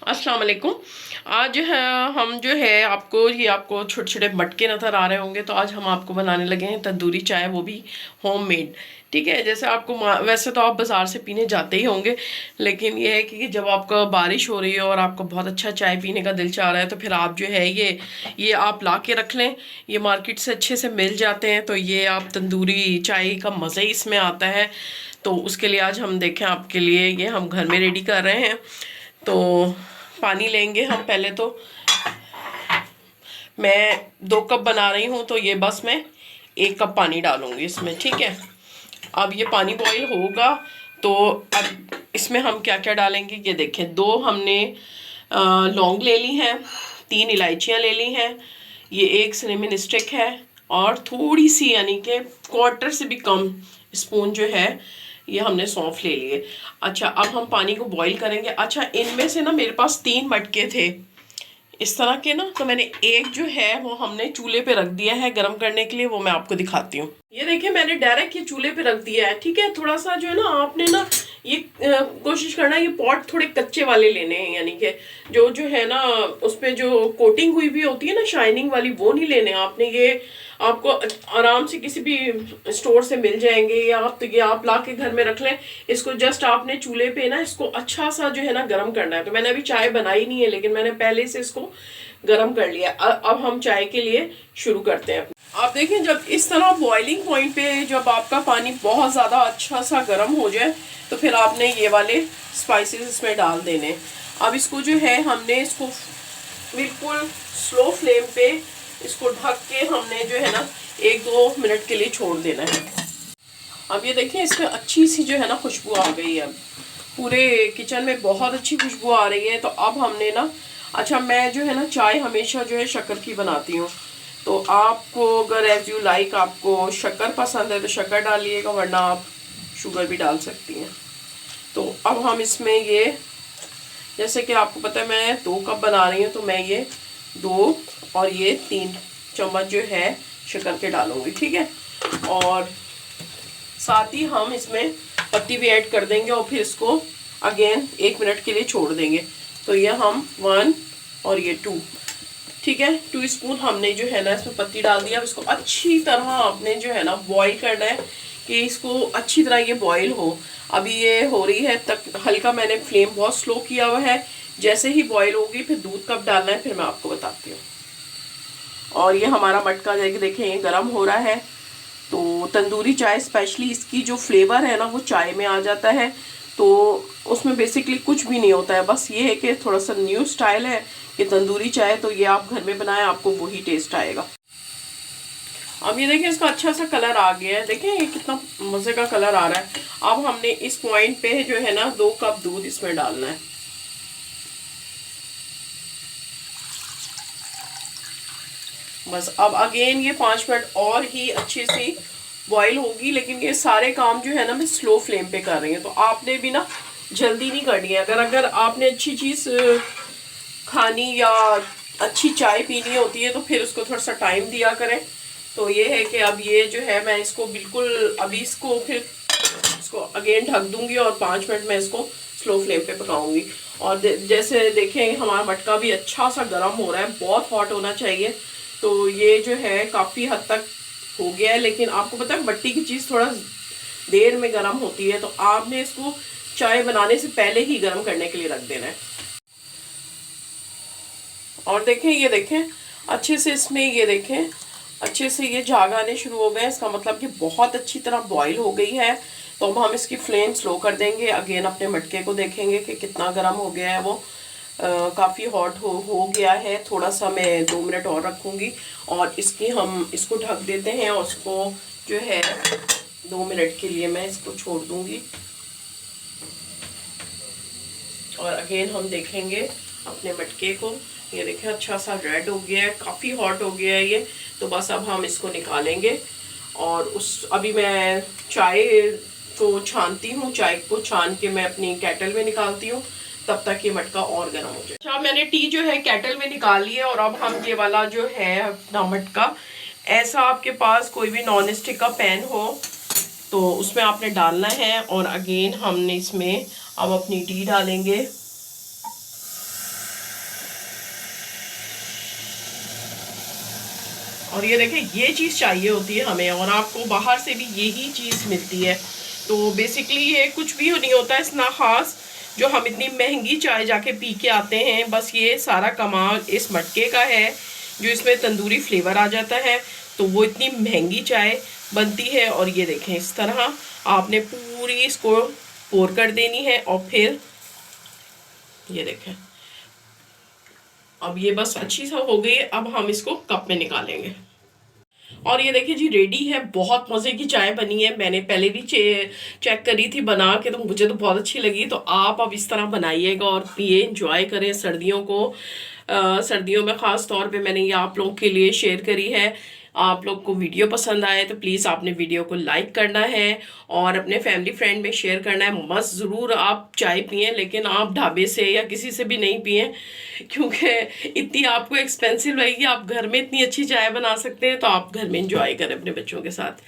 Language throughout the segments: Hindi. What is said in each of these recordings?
अस्सलाम वालेकुम। आज जो है हम जो है आपको छोटे छोटे मटके नज़र आ रहे होंगे। तो आज हम आपको बनाने लगे हैं तंदूरी चाय, वो भी होममेड। ठीक है, जैसे आपको वैसे तो आप बाज़ार से पीने जाते ही होंगे, लेकिन ये है कि जब आपका बारिश हो रही है और आपको बहुत अच्छा चाय पीने का दिल चाह रहा है तो फिर आप जो है ये आप ला के रख लें। ये मार्केट से अच्छे से मिल जाते हैं, तो ये आप तंदूरी चाय का मज़ा ही इसमें आता है। तो उसके लिए आज हम देखें आपके लिए ये हम घर में रेडी कर रहे हैं। तो पानी लेंगे हम पहले। तो मैं 2 कप बना रही हूँ, तो ये बस मैं 1 कप पानी डालूंगी इसमें। ठीक है, अब ये पानी बॉईल होगा तो अब इसमें हम क्या क्या डालेंगे ये देखें। 2 हमने लौंग ले ली हैं, 3 इलायचियाँ ले ली हैं, ये 1 सिनेमन स्टिक है और थोड़ी सी यानी कि 1/4 से भी कम स्पून जो है ये हमने सौंफ ले लिए। अच्छा, अब हम पानी को बॉईल करेंगे। अच्छा, इनमें से ना मेरे पास 3 मटके थे इस तरह के ना, तो मैंने एक जो है वो हमने चूल्हे पे रख दिया है गरम करने के लिए, वो मैं आपको दिखाती हूँ। ये देखिए, मैंने डायरेक्ट ये चूल्हे पे रख दिया है। ठीक है, थोड़ा सा जो है ना आपने ना ये कोशिश करना ये पॉट थोड़े कच्चे वाले लेने हैं, यानी कि जो है ना उस पर जो कोटिंग हुई भी होती है ना शाइनिंग वाली, वो नहीं लेने आपने। ये आपको आराम से किसी भी स्टोर से मिल जाएंगे, या आप ला के घर में रख लें। इसको जस्ट आपने चूल्हे पे ना इसको अच्छा सा जो है ना गरम करना है। तो मैंने अभी चाय बनाई नहीं है, लेकिन मैंने पहले से इसको गरम कर लिया। अब हम चाय के लिए शुरू करते हैं। आप देखें, जब इस तरह बॉइलिंग पॉइंट पे जब आपका पानी बहुत ज़्यादा अच्छा सा गर्म हो जाए तो फिर आपने ये वाले स्पाइसेस इसमें डाल देने। अब इसको जो है हमने इसको बिल्कुल स्लो फ्लेम पे इसको ढक के हमने जो है ना 1-2 मिनट के लिए छोड़ देना है। अब ये देखिए, इसमें अच्छी सी जो है ना खुशबू आ गई है। पूरे किचन में बहुत अच्छी खुशबू आ रही है। तो अब हमने ना, अच्छा मैं जो है ना चाय हमेशा जो है शक्कर की बनाती हूँ। तो आपको अगर एज यू लाइक आपको शक्कर पसंद है तो शक्कर डालिएगा, वरना आप शुगर भी डाल सकती हैं। तो अब हम इसमें ये, जैसे कि आपको पता है मैं 2 कप बना रही हूँ, तो मैं ये 2 और ये 3 चम्मच जो है शक्कर के डालूंगी। ठीक है, और साथ ही हम इसमें पत्ती भी ऐड कर देंगे और फिर इसको अगेन 1 मिनट के लिए छोड़ देंगे। तो ये हम 1 और ये 2, ठीक है, 2 स्पून हमने जो है ना इसमें पत्ती डाल दिया। अब इसको अच्छी तरह आपने जो है ना बॉईल करना है कि इसको अच्छी तरह ये बॉईल हो। अभी ये हो रही है तक, हल्का मैंने फ्लेम बहुत स्लो किया हुआ है। जैसे ही बॉईल होगी फिर दूध कब डालना है फिर मैं आपको बताती हूँ। और ये हमारा मटका देखें ये गर्म हो रहा है। तो तंदूरी चाय स्पेशली इसकी जो फ्लेवर है ना वो चाय में आ जाता है। तो उसमें बेसिकली कुछ भी नहीं होता है, बस ये है कि थोड़ा सा न्यू स्टाइल है कि तंदूरी चाय, तो ये आप घर में बनाएं आपको वही टेस्ट आएगा। अब ये देखिए, इसका अच्छा सा कलर आ गया है। देखें ये कितना मज़े का कलर आ रहा है। अब हमने इस पॉइंट पे जो है ना 2 कप दूध इसमें डालना है। बस अब अगेन ये 5 मिनट और ही अच्छे से बॉईल होगी, लेकिन ये सारे काम जो है ना मैं स्लो फ्लेम पे कर रही हूँ। तो आपने भी ना जल्दी नहीं करनी है। अगर आपने अच्छी चीज़ खानी या अच्छी चाय पीनी होती है तो फिर उसको थोड़ा सा टाइम दिया करें। तो ये है कि अब ये जो है मैं इसको बिल्कुल अभी इसको फिर इसको अगेन ढक दूंगी और 5 मिनट में इसको स्लो फ्लेम पे पकाऊंगी। और जैसे देखें हमारा मटका भी अच्छा सा गर्म हो रहा है, बहुत हॉट होना चाहिए। तो ये जो है काफ़ी हद तक हो गया है, लेकिन आपको पता है मट्टी की चीज़ थोड़ा देर में गर्म होती है, तो आपने इसको चाय बनाने से पहले ही गर्म करने के लिए रख देना है। और देखें ये देखें अच्छे से इसमें ये देखें अच्छे से ये झाग आने शुरू हो गए, इसका मतलब कि बहुत अच्छी तरह बॉईल हो गई है। तो अब हम इसकी फ्लेम स्लो कर देंगे। अगेन अपने मटके को देखेंगे कि कितना गर्म हो गया है वो। काफ़ी हॉट हो गया है। थोड़ा सा मैं 2 मिनट और रखूँगी और हम इसको ढक देते हैं और इसको जो है 2 मिनट के लिए मैं इसको छोड़ दूँगी। और अगेन हम देखेंगे अपने मटके को, ये देखें अच्छा सा रेड हो गया है, काफ़ी हॉट हो गया है ये। तो बस अब हम इसको निकालेंगे और अभी मैं चाय को छानती हूँ। चाय को छान के मैं अपनी केटल में निकालती हूँ, तब तक ये मटका और गर्म हो जाए। अच्छा, मैंने टी जो है केटल में निकाल ली है और अब हम ये वाला जो है अपना मटका, ऐसा आपके पास कोई भी नॉन स्टिक का पैन हो तो उसमें आपने डालना है। और अगेन हमने इसमें अब अपनी टी डालेंगे। और ये देखें, ये चीज़ चाहिए होती है हमें, और आपको बाहर से भी यही चीज़ मिलती है। तो बेसिकली ये कुछ भी नहीं होता है इतना ख़ास जो हम इतनी महंगी चाय जाके पी के आते हैं। बस ये सारा कमाल इस मटके का है, जो इसमें तंदूरी फ्लेवर आ जाता है, तो वो इतनी महंगी चाय बनती है। और ये देखें, इस तरह आपने पूरी इसको पोर कर देनी है, और फिर ये देखें, अब ये बस अच्छी सा हो गई। अब हम इसको कप में निकालेंगे। और ये देखिए जी, रेडी है। बहुत मज़े की चाय बनी है। मैंने पहले भी चेक करी थी बना के, तो मुझे तो बहुत अच्छी लगी। तो आप अब इस तरह बनाइएगा और पिए, इंजॉय करें सर्दियों को। सर्दियों में ख़ास तौर पे मैंने ये आप लोगों के लिए शेयर करी है। आप लोग को वीडियो पसंद आए तो प्लीज़ आपने वीडियो को लाइक करना है और अपने फैमिली फ्रेंड में शेयर करना है। मस्त ज़रूर आप चाय पिएं, लेकिन आप ढाबे से या किसी से भी नहीं पिएं, क्योंकि इतनी आपको एक्सपेंसिव लगेगी। आप घर में इतनी अच्छी चाय बना सकते हैं, तो आप घर में इंजॉय करें अपने बच्चों के साथ।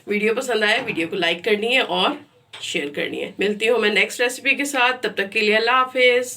वीडियो पसंद आए, वीडियो को लाइक करनी है और शेयर करनी है। मिलती हूँ मैं नेक्स्ट रेसिपी के साथ, तब तक के लिए अल्लाह हाफिज़।